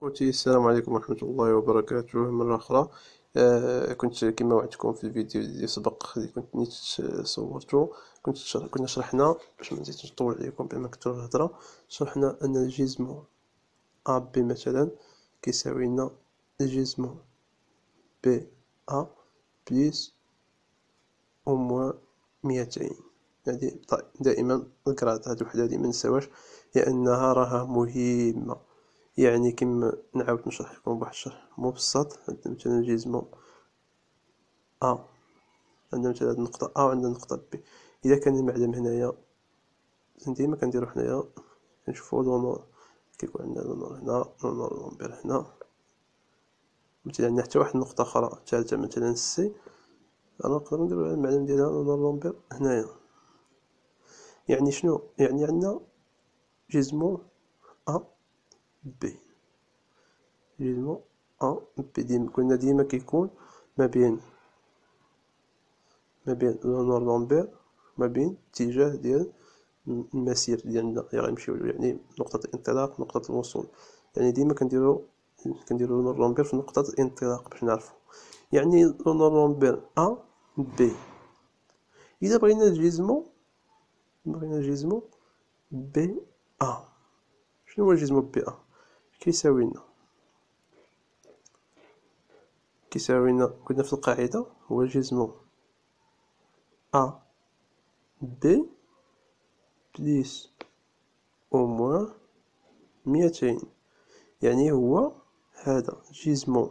خوتي، السلام عليكم ورحمة الله وبركاته مرة أخرى. كنت كما وعدتكم في الفيديو اللي سبق اللي كنت نيت صورته. كنا شرحنا باش ما نزيدش نطول عليكم بما كثر الهضرة. شرحنا أن الجسم أ بي مثلا كيساوي لنا الجسم بي أ بليس أو موان 200. هذه دائما الكرات هذه وحدة هذه منساوهاش لأنها راها مهمة. يعني كما نعاود نشرح لكم بواحد الشرح مبسط. عندنا مثلا جسم أ، عندنا مثلا هاد النقطة أ وعندنا النقطة بي. إذا كان المعلم هنايا ديما كنديرو حنايا كنشوفو لونور، كيكون عندنا لونور هنا لونور لومبير هنا. مثلا عندنا حتى واحد النقطة أخرى ثالثة مثلا سي، نقدرو نديرو المعلم ديالها لونور لومبير هنايا. يعني شنو يعني؟ عندنا جسم أ بي، جسم أ بي ديما قلنا ديما كيكون ما بين لونور لومبير، ما بين اتجاه ديال المسير ديالنا اللي غنمشيو له، يعني نقطة الانطلاق نقطة الوصول. يعني ديما كنديرو لونور لومبير في نقطة الانطلاق باش نعرفو. يعني لونور لومبير أ بي. إذا بغينا الجسم بي أ، شنو هو الجسم بي أ؟ كيساوي لنا قلنا في القاعدة هو الجسم أ بي بليس أو موان 200. يعني هو هذا جسم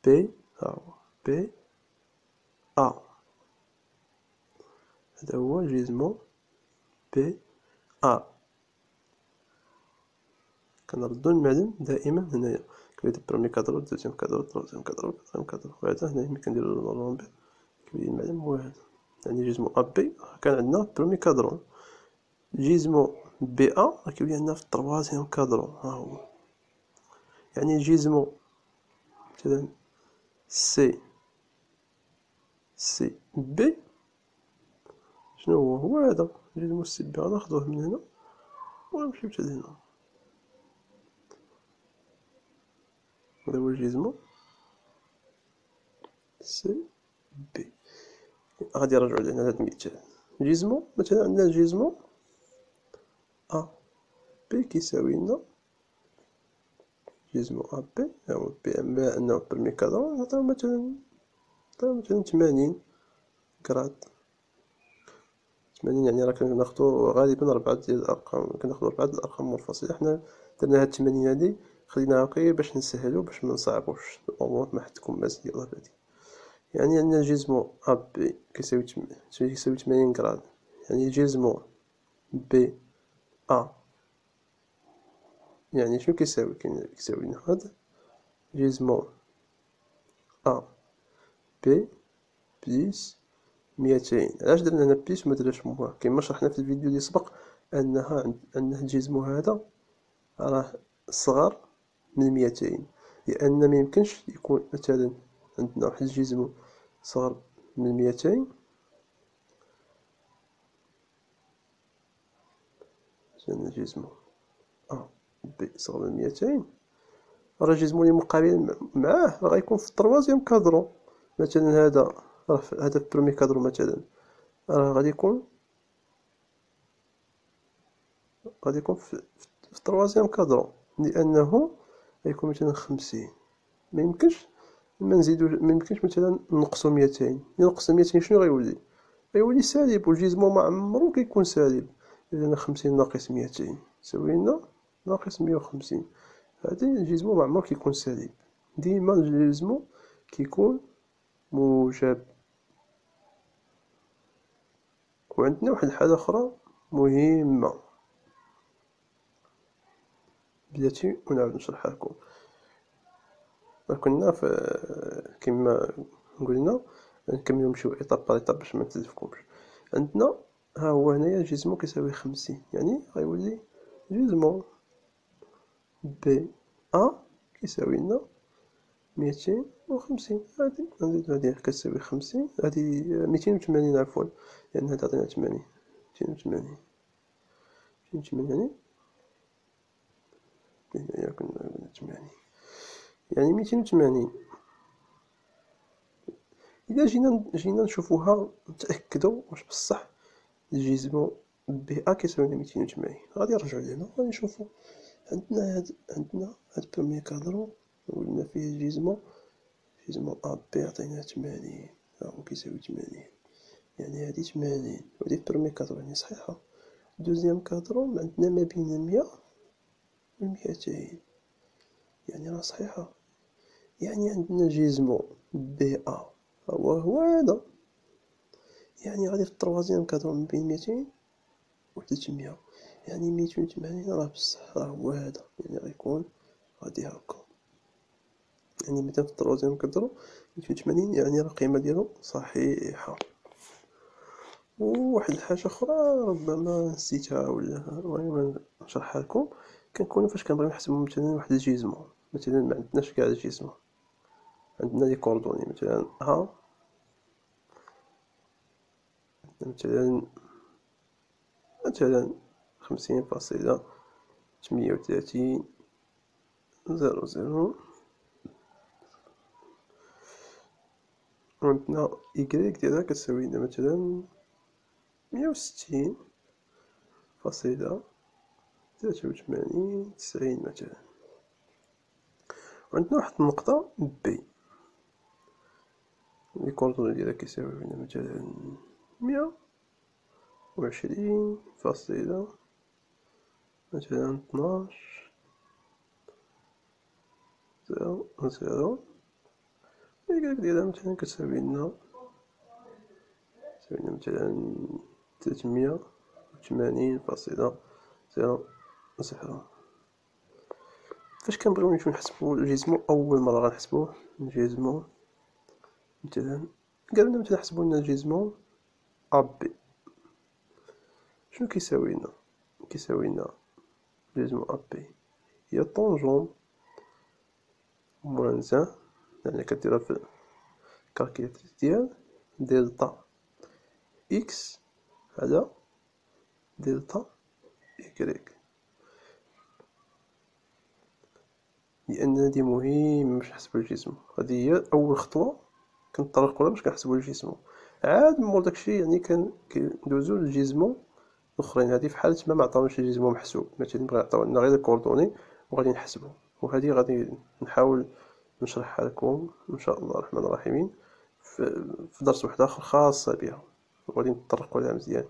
بي بي أ، هذا هو جسم بي أ. كنردو المعلم دائما هنايا، كنبدا برومي كادرو دوزيام كادرو تروزيام كادرو كاتريام كادرو، وهذا هنا ملي كنديرو لومبير كيولي المعلم هو هذا. يعني جسم أ بي كان عندنا برومي كادرو، جسم بي أ كيولي عندنا في التروازيام كادرو ها هو. يعني جسم مثلا سي بي شنو هو هذا جسم سي بي. غناخدوه من هنا ونمشيو حتى لهنا. هذا هو الجسم سي بي. غادي نرجعو لهنا لهاد المثال. جسم مثلا عندنا جسم أ بي كيساوي لنا جسم أ بي هو بما أنه برمي كادرو نعطيو مثلا 80 كرات. 80 يعني راه كناخدو غالبا 4 ديال الأرقام، كناخدو 4 الأرقام منفصلة. حنا درنا هاد 80 هادي خديناها غير باش نسهلو باش منصعبوش الأمور مع حد الكماس ديالها هادي. يعني عندنا جسم أ بي كيساوي 80 كرات. يعني جسم بي أ يعني شنو كيساوي لنا هذا جسم أ بي بليس 200. علاش درنا هنا بليس وما درناش موان؟ كيما شرحنا في الفيديو اللي سبق أنها عندنا الجسم هذا راه صغر من 200، لأن ميمكنش يكون مثلا عندنا واحد الجسم صغر من 200. عندنا جسم أ بي صغر من 200، راه الجسم اللي مقابل معاه راه غيكون في التروازيام كادرو. مثلا هذا راه هذا في برومي كادرو مثلا راه غادي يكون في التروازيام كادرو، لأنه غيكون مثلا 50. ميمكنش ميمكنش مثلا نقصو 200. نقص 200 شنو غيولي سالب، والجسم ما عمرو كيكون سالب. إذا 50 ناقص 200 يساوي لنا ناقص 150. هذا الجسم ما عمرو كيكون سالب، ديما الجسم كيكون موجب. وعندنا واحد الحالة أخرى مهمة بلاتي ونعاود نشرحها لكم. كنا كما قلنا نكملو نمشيو ايطاب باغ ايطاب باش منتلفكمش. عندنا ها هو هنايا جسم كيساوي 50، يعني غيولي جسم بي أ كيساوي لنا 250. هادي نزيدو هادي كتساوي 50، هادي 280 عفوا، لأن هادي عطينا 80. 280 يعني 180 يعني 280. إلا جينا نشوفوها نتأكدو واش بصح الجيزمو بي أ كيساوي 280. غادي نرجعو لهنا غادي نشوفو عندنا هاد بروميير كادرو ولنا فيه جيزمو أ بي عطيناه 80 ها هو كيساوي 80 يعني هادي 80 وهادي في بروميير كادرو يعني صحيحة. دوزيام كادرو عندنا ما بين 100 و 200 يعني راه صحيحة. يعني عندنا جيزمو بي أ هو هذا. يعني غادي في التروازيام كادرو ما بين 200 و 300 يعني 280 راه بصح راه هو هذا. يعني غيكون غادي هاكا. يعني مثلا في التروازيام كادرو 280 يعني راه القيمة ديالو صحيحة. وواحد الحاجة أخرى ربما نسيتها ولا المهم نشرحها لكم. كنكونو فاش كنبغيو نحسبو مثلا واحد الجيزمو مثلا معندناش قاع الجيزمو عندنا لي كوردوني مثلا ها مثلا 50.38 00 وعندنا إكغيك ديالها كتساوي لنا مثلا 160.83 90 مثلا. وعندنا واحد النقطة بي لي كوردوني ديالها كيساوي لنا مثلا 120 فاصلة مثلا 12 0 الإكغيك ديالها مثلا كتساوي لنا مثلا 380.00. فاش كنبغيو نمشيو نحسبو الجيزمو أول مرة غنحسبوه الجيزمو مثلا قالنا مثلا نحسبو لنا الجيزمو أ بي شنو كيساوي لنا الجيزمو أ بي هي طونجون موان زان يعني كديرها في الكالكيلاتريس ديال دلتا إكس على دلتا إكغيك. لأن هادي مهمة باش نحسبو الجسم. هادي هي أول خطوة كنطرقو لها باش كنحسبو الجسم. عاد مور داكشي يعني كندوزو للجيزمو الأخرين. هادي في حالة ما عطاوناش الجيزمو محسوب مثلا بغا يعطيو لنا غير الكوردوني وغادي نحسبو. وهادي غادي نحاول نشرحها لكم إن شاء الله الرحمن الرحيم في درس واحد آخر خاصة بها وغادي نتطرقو لها مزيان.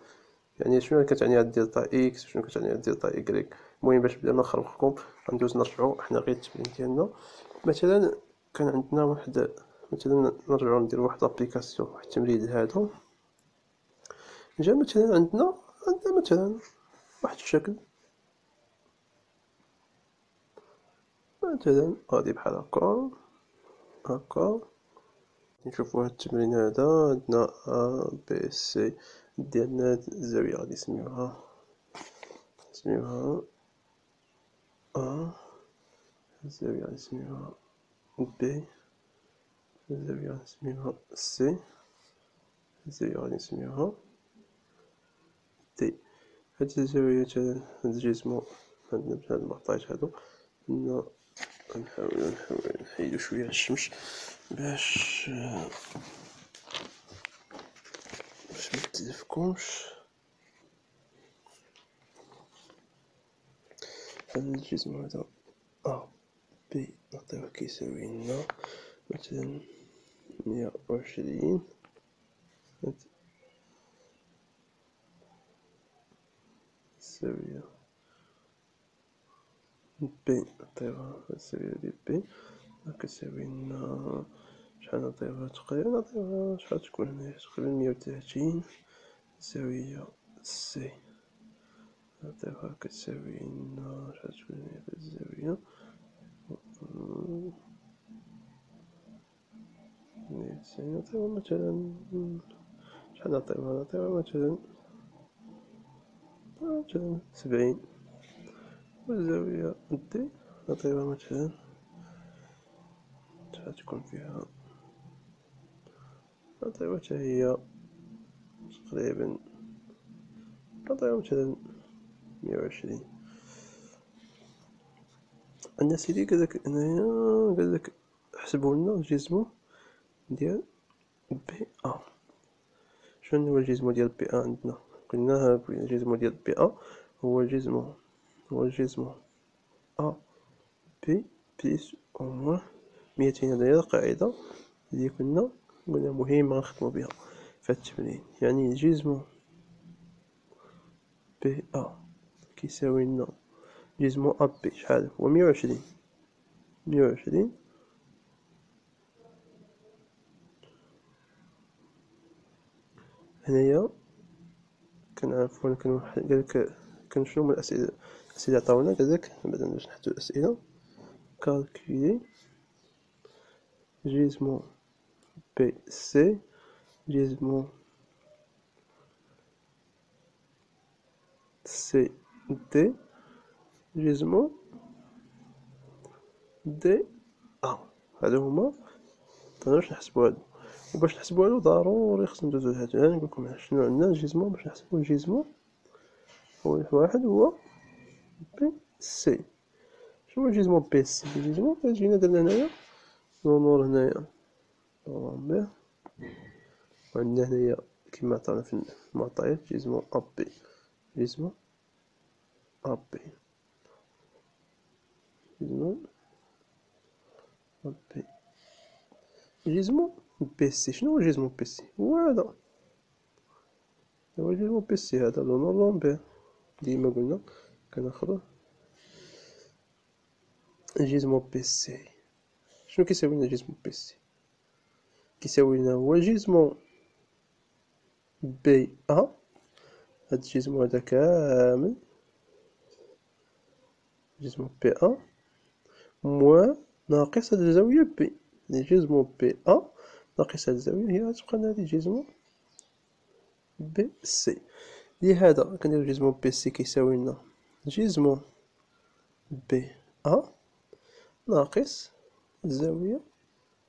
يعني شنو كتعني هاد دلتا اكس وشنو كتعني هاد دلتا ايكغيك. المهم باش بلا ما نخربقكم غندوز نرجعو حنا غير التمرين ديالنا. مثلا كان عندنا واحد مثلا نرجعو نديرو واحد لابليكاسيون واحد التمرين لهادو. جا مثلا عندنا مثلا واحد الشكل مثلا غادي بحال هكا نشوفو هاد التمرين هذا. عندنا ا بي سي ديالنا الزاوية غادي نسميوها ا الزاوية غادي نسميوها بي الزاوية غادي نسميوها سي الزاوية غادي نسميوها دي. هاد الزاويات هاد الجسم عندنا بهاد المعطيات هادو نحاول نحيدو شوية الشمس باش متلفكمش. هاد الجسم هذا ا بي نعطيوه كيساوي لنا مثلا 120. الزاوية بي نعطيوها الزاوية ديال بي كتساوي لنا شحال نعطيوها تقريبا شحال تكون هنايا تقريبا 130. الزاوية سي نعطيوها كتساوي لنا شحال تكون هنايا هاد الزاوية 190. نعطيوها مثلا شحال نعطيوها مثلا 70. والزاوية دي نعطيوها مثلا شحال تكون فيها نعطيوها حتى هي تقريبا نعطيوها مثلا 120. عندنا سيدي قالك هنايا، قالك حسبوا لنا الجسم ديال بي ا. شنو هو الجسم ديال بي ا عندنا؟ قلناها الجسم ديال بي ا هو الجسم ا بي بليس او موان 200. هذه هي القاعدة اللي قلنا مهمة نخدمو بها في هاد التمرين. يعني الجسم بي ا كيساوي لنا جسم ا بي شحال هو 120. هنايا كنعرفو قالك كان شنو هما الأسئلة عطاونا. قالك بعدا باش نحدو الأسئلة كالكولي جسم بي سي جسم سي دي جسم دي ا. هادو هما باش نحسبو هادو، وباش نحسبو هادو ضروري خصنا ندوزو لهادو. انا نقولكم شنو عندنا الجسم باش نحسبو الجسم. أول واحد هو بي سي. شنو الجسم بي سي؟ الجسم جينا درنا هنايا نور هنايا لامبير، وعندنا هنايا كيما عطانا في المعطيات جسم ا بي جسم ا بي جسم ا بي جسم بي سي. شنو هو جسم بي سي؟ هو هذا، هو جسم بي سي هذا لونور لامبير. ديما قلنا كناخدو جسم بي سي. شنو كيساوي لنا جسم بي سي؟ كيساوي لنا هو جسم بي ا، هاد الجسم هذا كامل جسم بي ا موان ناقص هاد الزاوية بي. يعني جسم بي ا ناقص هاد الزاوية هي غتبقى لنا هادي جسم بي سي. لهذا كنديرو جسم بي سي كيساوي لنا جسم بي ا ناقص الزاوية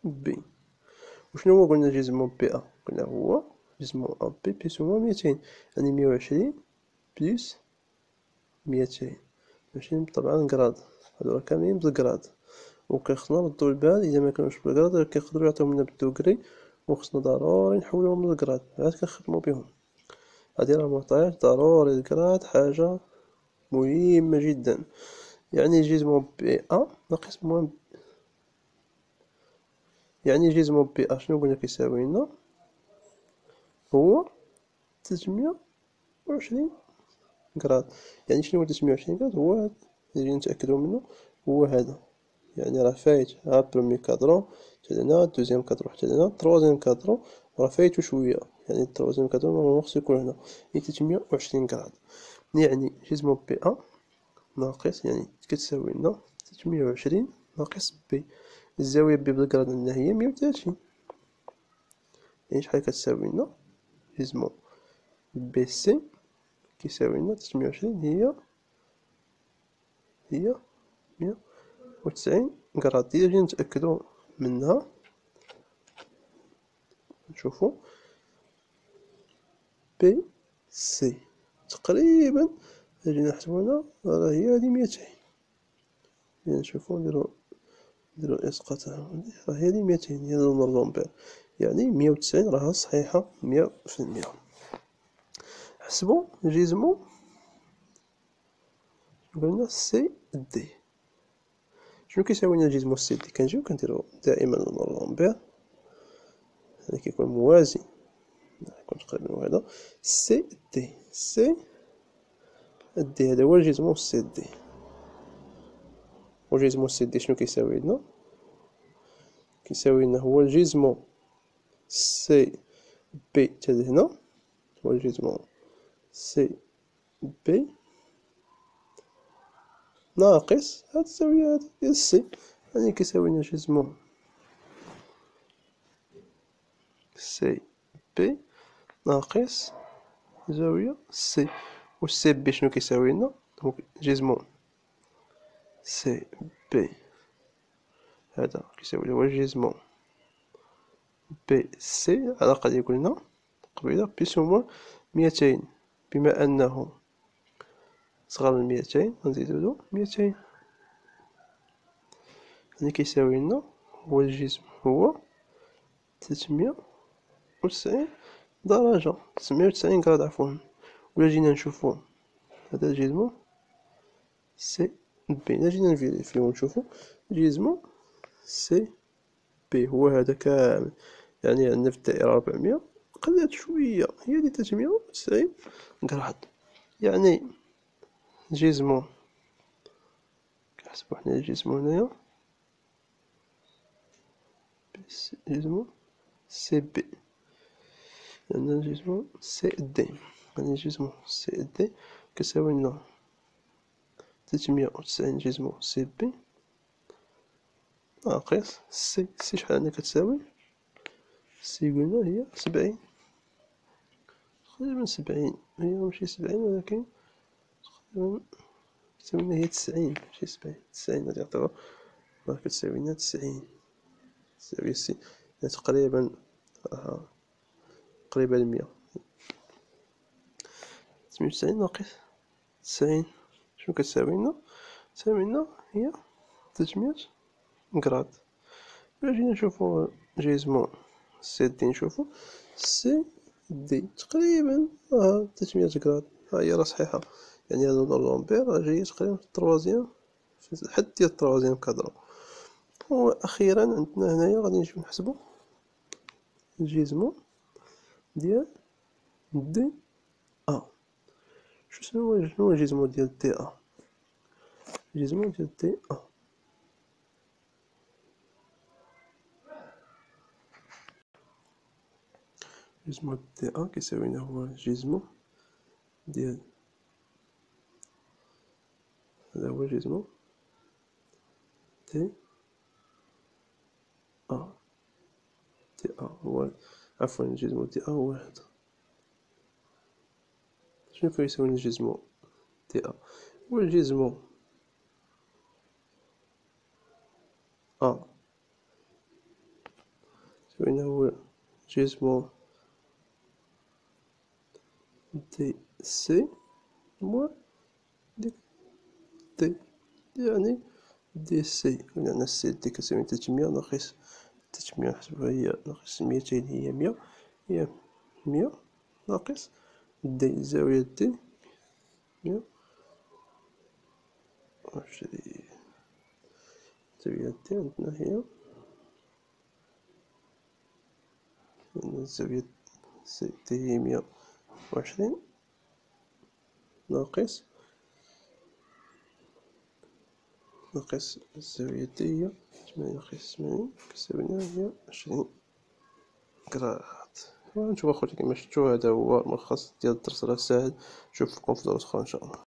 بي. وشنو هو قلنا جسم بي ا؟ قلنا هو جسم ا بي بلس هو 200، يعني 120 بلس 200 ماشي طبعا كراد. هادو كاملين بالكراد، وكيخصنا نردو البال اذا ما كانوش بالكراد كيقدروا يعطيو لنا بالدوغري، وخصنا ضروري نحولوهم للكراد عاد كنخدمو بهم. هادي راه معطيات ضروري. الكراد حاجة مهمة جدا. يعني جسم بي ا ناقص موان، يعني جسم بي ا شنو قلنا كيساوي لنا؟ هو 320 كراد. يعني شنو هو 320 كراد؟ هو اللي نتأكدو منه هو هذا. يعني راه فايت ها برومي كادرون حتى لهنا، دوزيام كادرون حتى لهنا، تروازيام كادرون راه فايتو شوية. يعني التروازيام كادرون نورمالمون خصو يكون هنا، هي 320 كراد. يعني جسم بي ا ناقص، يعني كتساوي لنا 320 ناقص بي. الزاوية بي بالكراد عندنا هي 130، يعني شحال كتساوي لنا؟ جسم بي سي كيساوي لنا 320 هي 190 كراد. إلا جينا نتأكدو منها نشوفو بي سي تقريبا جينا نحسبو هنا راه هي هادي 200. يعني نشوفو نديرو اسقاط راه هي هادي 200 هي نورمال لومبير، يعني 190 راها صحيحة 100%. حسبو جسم قلنا سي دي. شنو كيساوي لنا جسم سي دي؟ كنجيو كنديرو دائما نورمال لومبير، هذا كيكون موازي يكون تقريبا هذا سي دي. سي دي هذا هو الجسم سي دي. وجسم سي دي شنو كيساوي لنا؟ كيساوي لنا هو الجسم سي بي حتى لهنا، هو الجسم سي بي ناقص هاد الزاوية هادي ديال سي. يعني كيساوي لنا جسم سي بي ناقص زاوية سي. و سي بي شنو كيساوي لنا؟ دونك جسم سي بي هذا كيساوي هو جسم بي سي العلاقة اللي قلنا قبيلة بلس موان 200. بما أنه صغر من 200 غنزيدو له 200. يعني كيساوي لنا هو الجسم هو 390 درجة، 390 غراد عفوا. ولا جينا نشوفو هذا الجسم سي بي، إلا جينا نفيريفيو ونشوفو جسم سي بي هو هذا كامل، يعني عندنا في الدائرة 400 قلات شوية هي اللي 390 غراد. يعني جسم كنحسبو حنا الجسم هنايا جسم سي بي، عندنا جسم سي دي، يعني جسم سي دي كيساوي لنا 390 جسم سي بي ناقص سي شحال عندنا كتساوي سي قلنا هي 70 تقريبا 70، هي ماشي 70 ولكن تقريبا كتساوي لنا هي 90 ماشي 70 90 هادي عطيوها كتساوي لنا 90 تساوي سي يعني تقريبا قريبة ل100. 98 ناقص 90 شنو كتساوي لنا؟ كتساوي لنا هي 300 غراد. إلا جينا نشوفو جسم سي دي نشوفو سي دي تقريبا 300 غراد، ها هي راه صحيحة، يعني هاد لومبير راه جاية تقريبا في التروازيام في الحد ديال التروازيام كادرون. وأخيرا عندنا هنايا غادي نجيو نحسبو الجسم ديال دي أ. شنو هو الجسم ديال دي أ؟ الجسم ديال دي أ جسم دي أ كيساوي لنا هو الجسم ديال هذا هو الجسم دي أ. دي أ هو عفوا الجسم دي أ هو هذا. شنو كيساوي لنا الجسم دي أ؟ هو الجسم أ كيساوي لنا هو جسم دي سي موان ديك دي، يعني دي سي لأن السي دي كتساوي 300 ناقص 300 نحسبوها هي ناقص 200 هي 100 هي 100 ناقص دي زاوية دي 120 زاوية دي عندنا هي زاوية سي دي هي 120 ناقص الزاوية دي هي 80 ناقص 80 كتساوي لنا هي 20 غراد. نشوف اخوتي كيما شفتو هذا هو الملخص ديال الدرس، راه ساهل. نشوفكم في دروس اخرى ان شاء الله.